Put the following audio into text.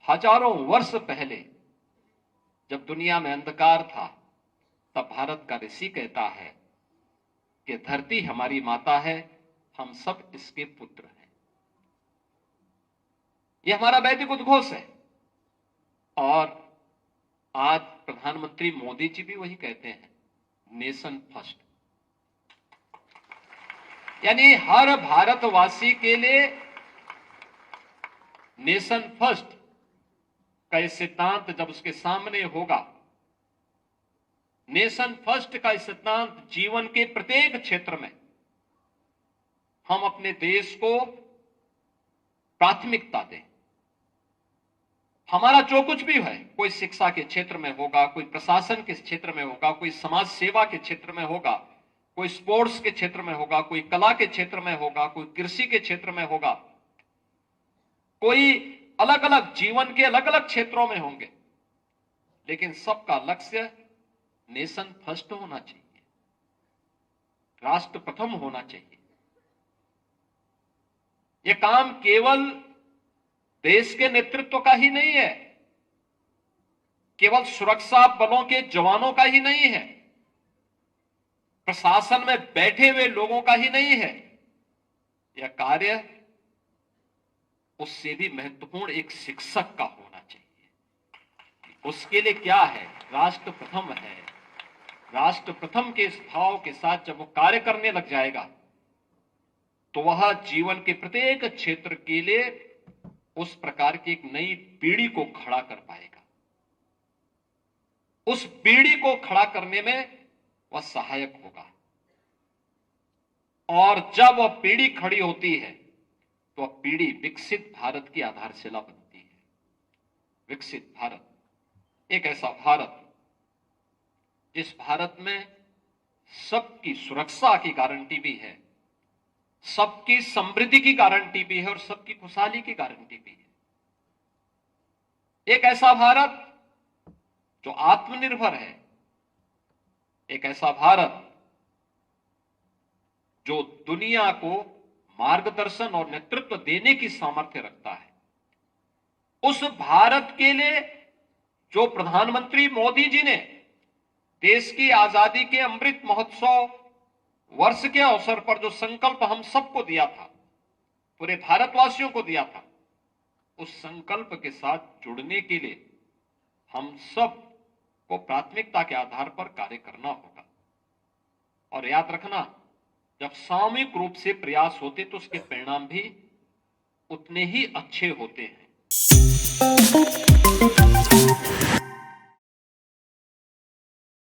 हजारों वर्ष पहले जब दुनिया में अंधकार था, तब भारत का ऋषि कहता है कि धरती हमारी माता है, हम सब इसके पुत्र हैं। यह हमारा वैदिक उद्घोष है। और आज प्रधानमंत्री मोदी जी भी वही कहते हैं, नेशन फर्स्ट। यानी हर भारतवासी के लिए नेशन फर्स्ट का यह सिद्धांत जब उसके सामने होगा, नेशन फर्स्ट का सिद्धांत जीवन के प्रत्येक क्षेत्र में हम अपने देश को प्राथमिकता दें। हमारा जो कुछ भी है, कोई शिक्षा के क्षेत्र में होगा, कोई प्रशासन के क्षेत्र में होगा, कोई समाज सेवा के क्षेत्र में होगा, कोई स्पोर्ट्स के क्षेत्र में होगा, कोई कला के क्षेत्र में होगा, कोई कृषि के क्षेत्र में होगा, कोई अलग अलग जीवन के अलग अलग क्षेत्रों में होंगे, लेकिन सबका लक्ष्य नेशन फर्स्ट होना चाहिए, राष्ट्र प्रथम होना चाहिए। यह काम केवल देश के नेतृत्व का ही नहीं है, केवल सुरक्षा बलों के जवानों का ही नहीं है, प्रशासन में बैठे हुए लोगों का ही नहीं है। यह कार्य उससे भी महत्वपूर्ण एक शिक्षक का होना चाहिए। उसके लिए क्या है? राष्ट्र प्रथम है। राष्ट्र प्रथम के इस भाव के साथ जब वो कार्य करने लग जाएगा, तो वह जीवन के प्रत्येक क्षेत्र के लिए उस प्रकार की एक नई पीढ़ी को खड़ा कर पाएगा। उस पीढ़ी को खड़ा करने में वह सहायक होगा। और जब वह पीढ़ी खड़ी होती है, तो वह पीढ़ी विकसित भारत की आधारशिला बनती है। विकसित भारत, एक ऐसा भारत जिस भारत में सबकी सुरक्षा की गारंटी भी है, सबकी समृद्धि की गारंटी भी है और सबकी खुशहाली की गारंटी भी है। एक ऐसा भारत जो आत्मनिर्भर है, एक ऐसा भारत जो दुनिया को मार्गदर्शन और नेतृत्व देने की सामर्थ्य रखता है। उस भारत के लिए जो प्रधानमंत्री मोदी जी ने देश की आजादी के अमृत महोत्सव वर्ष के अवसर पर जो संकल्प हम सबको दिया था, पूरे भारतवासियों को दिया था, उस संकल्प के साथ जुड़ने के लिए हम सब को प्राथमिकता के आधार पर कार्य करना होगा। और याद रखना, जब सामूहिक रूप से प्रयास होते तो उसके परिणाम भी उतने ही अच्छे होते हैं।